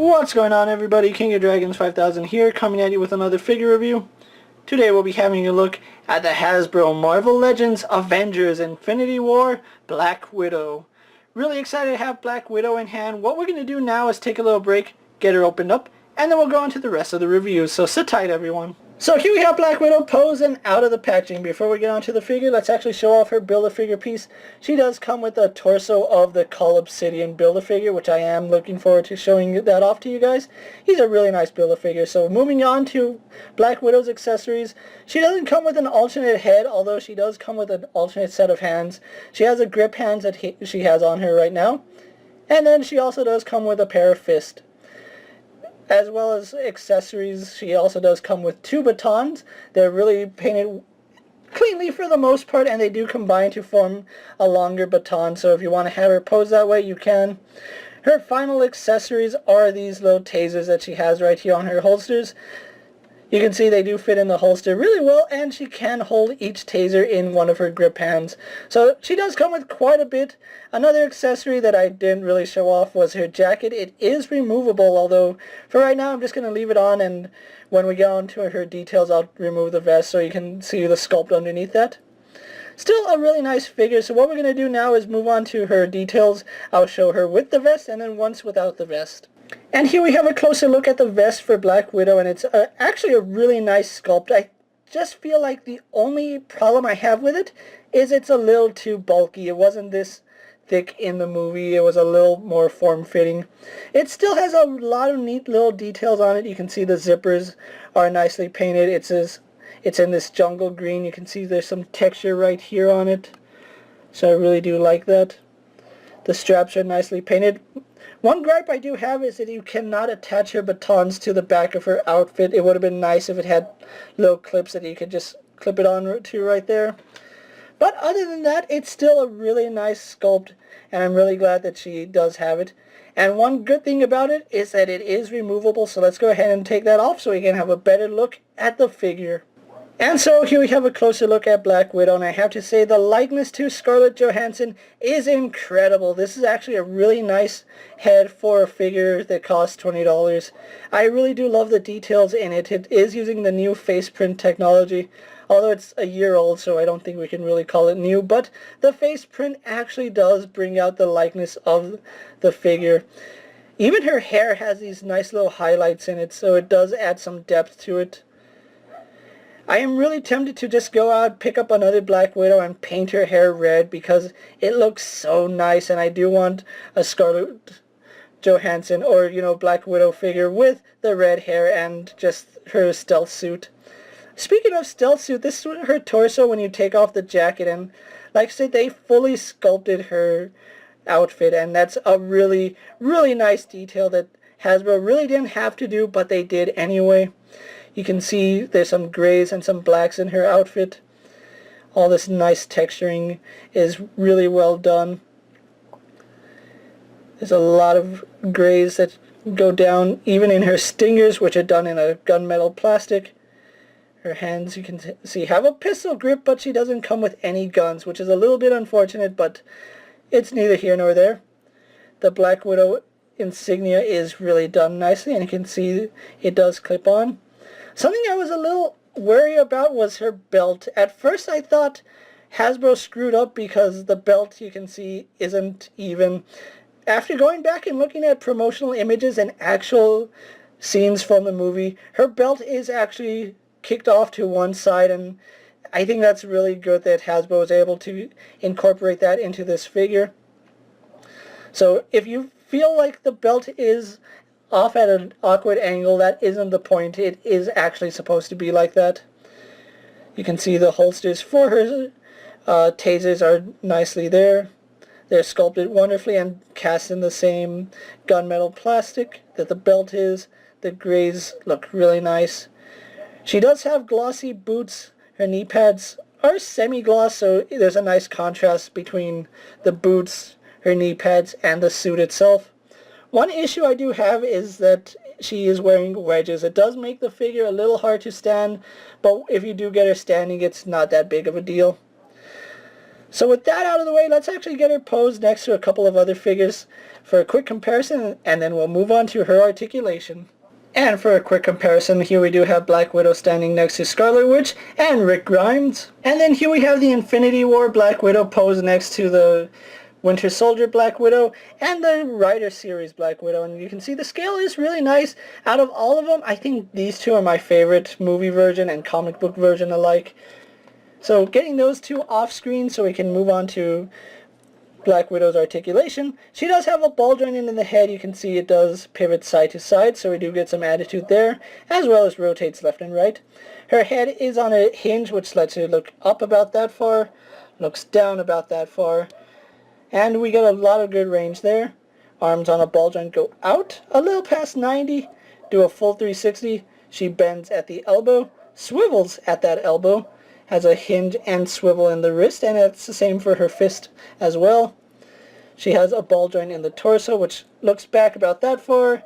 What's going on, everybody? KingofDragons 5000 here, coming at you with another figure review. Today we'll be having a look at the Hasbro Marvel Legends Avengers Infinity War Black Widow. Really excited to have Black Widow in hand. What we're going to do now is take a little break, get her opened up, and then we'll go on to the rest of the review. So sit tight, everyone. So here we have Black Widow posing out of the packaging. Before we get on to the figure, let's actually show off her Build-A-Figure piece. She does come with a torso of the Cull Obsidian Build-A-Figure, which I am looking forward to showing that off to you guys. He's a really nice Build-A-Figure. So moving on to Black Widow's accessories, she doesn't come with an alternate head, although she does come with an alternate set of hands. She has a grip hands that she has on her right now. And then she also does come with a pair of fists. As well as accessories, she also does come with two batons. They're really painted cleanly for the most part, and they do combine to form a longer baton, so if you want to have her pose that way, you can. Her final accessories are these little tasers that she has right here on her holsters. You can see they do fit in the holster really well, and she can hold each taser in one of her grip hands. So she does come with quite a bit. Another accessory that I didn't really show off was her jacket. It is removable, although for right now I'm just going to leave it on, and when we get on to her details I'll remove the vest so you can see the sculpt underneath that. Still a really nice figure, so what we're going to do now is move on to her details. I'll show her with the vest and then once without the vest. And here we have a closer look at the vest for Black Widow, and it's actually a really nice sculpt. I just feel like the only problem I have with it is it's a little too bulky. It wasn't this thick in the movie. It was a little more form-fitting. It still has a lot of neat little details on it. You can see the zippers are nicely painted. It's in this jungle green. You can see there's some texture right here on it. So I really do like that. The straps are nicely painted. One gripe I do have is that you cannot attach her batons to the back of her outfit. It would have been nice if it had little clips that you could just clip it on to right there. But other than that, it's still a really nice sculpt, and I'm really glad that she does have it. And one good thing about it is that it is removable, so let's go ahead and take that off so we can have a better look at the figure. And so here we have a closer look at Black Widow, and I have to say the likeness to Scarlett Johansson is incredible. This is actually a really nice head for a figure that costs $20. I really do love the details in it. It is using the new face print technology, although it's a year old, so I don't think we can really call it new, but the face print actually does bring out the likeness of the figure. Even her hair has these nice little highlights in it, so it does add some depth to it. I am really tempted to just go out, pick up another Black Widow and paint her hair red because it looks so nice, and I do want a Scarlett Johansson or, Black Widow figure with the red hair and just her stealth suit. Speaking of stealth suit, this is her torso when you take off the jacket, and like I said, they fully sculpted her outfit, and that's a really, really nice detail that Hasbro really didn't have to do, but they did anyway. You can see there's some grays and some blacks in her outfit. All this nice texturing is really well done. There's a lot of grays that go down even in her stingers, which are done in a gunmetal plastic. Her hands, you can see, have a pistol grip, but she doesn't come with any guns, which is a little bit unfortunate, but it's neither here nor there. The Black Widow insignia is really done nicely, and you can see it does clip on. Something I was a little worried about was her belt. At first I thought Hasbro screwed up because the belt, you can see, isn't even. After going back and looking at promotional images and actual scenes from the movie, her belt is actually kicked off to one side, and I think that's really good that Hasbro was able to incorporate that into this figure. So if you feel like the belt is off at an awkward angle, that isn't the point. It is actually supposed to be like that. You can see the holsters for her tasers are nicely there. They're sculpted wonderfully and cast in the same gunmetal plastic that the belt is. The grays look really nice. She does have glossy boots. Her knee pads are semi-gloss, so there's a nice contrast between the boots, her knee pads, and the suit itself. One issue I do have is that she is wearing wedges. It does make the figure a little hard to stand, but if you do get her standing, it's not that big of a deal. So with that out of the way, let's actually get her posed next to a couple of other figures for a quick comparison, and then we'll move on to her articulation. And for a quick comparison, here we do have Black Widow standing next to Scarlet Witch and Rick Grimes. And then here we have the Infinity War Black Widow posed next to the Winter Soldier Black Widow and the Rider Series Black Widow. And you can see the scale is really nice. Out of all of them, I think these two are my favorite, movie version and comic book version alike. So getting those two off screen so we can move on to Black Widow's articulation. She does have a ball joint in the head. You can see it does pivot side to side, so we do get some attitude there, as well as rotates left and right. Her head is on a hinge, which lets her look up about that far, looks down about that far, and we get a lot of good range there. Arms on a ball joint go out a little past 90, do a full 360. She bends at the elbow, swivels at that elbow, has a hinge and swivel in the wrist, and it's the same for her fist as well. She has a ball joint in the torso, which looks back about that far.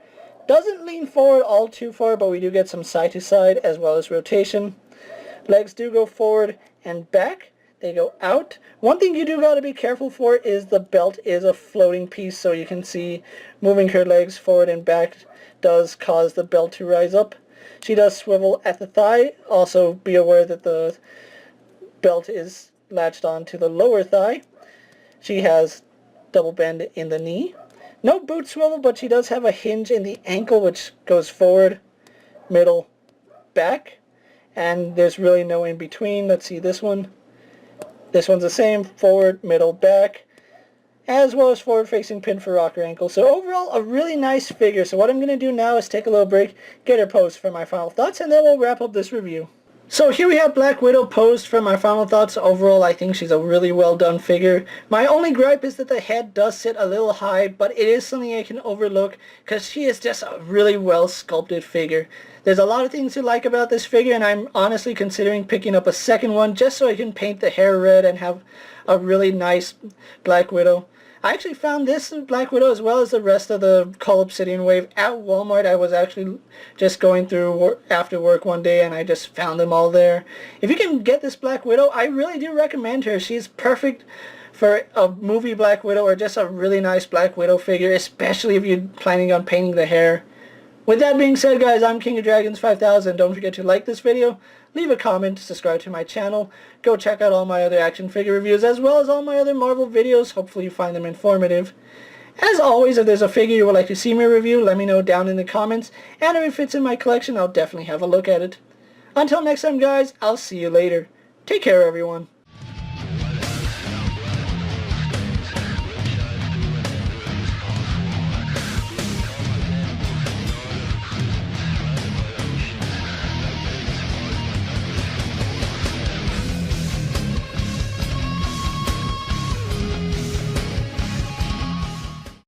Doesn't lean forward all too far, but we do get some side to side as well as rotation. Legs do go forward and back. They go out. One thing you do got to be careful for is the belt is a floating piece, so you can see moving her legs forward and back does cause the belt to rise up. She does swivel at the thigh. Also be aware that the belt is latched on to the lower thigh. She has double bend in the knee. No boot swivel, but she does have a hinge in the ankle, which goes forward, middle, back, and there's really no in between. Let's see this one. This one's the same, forward, middle, back, as well as forward facing pin for rocker ankle. So overall, a really nice figure. So what I'm going to do now is take a little break, get her posed for my final thoughts, and then we'll wrap up this review. So here we have Black Widow posed for my final thoughts. Overall, I think she's a really well done figure. My only gripe is that the head does sit a little high, but it is something I can overlook because she is just a really well sculpted figure. There's a lot of things to like about this figure, and I'm honestly considering picking up a second one just so I can paint the hair red and have a really nice Black Widow. I actually found this Black Widow as well as the rest of the Cull Obsidian wave at Walmart. I was actually just going through after work one day and I just found them all there. If you can get this Black Widow, I really do recommend her. She's perfect for a movie Black Widow or just a really nice Black Widow figure, especially if you're planning on painting the hair. With that being said, guys, I'm KingofDragons 5000. Don't forget to like this video, leave a comment, subscribe to my channel, go check out all my other action figure reviews as well as all my other Marvel videos. Hopefully you find them informative. As always, if there's a figure you would like to see me review, let me know down in the comments, and if it fits in my collection, I'll definitely have a look at it. Until next time, guys, I'll see you later. Take care, everyone.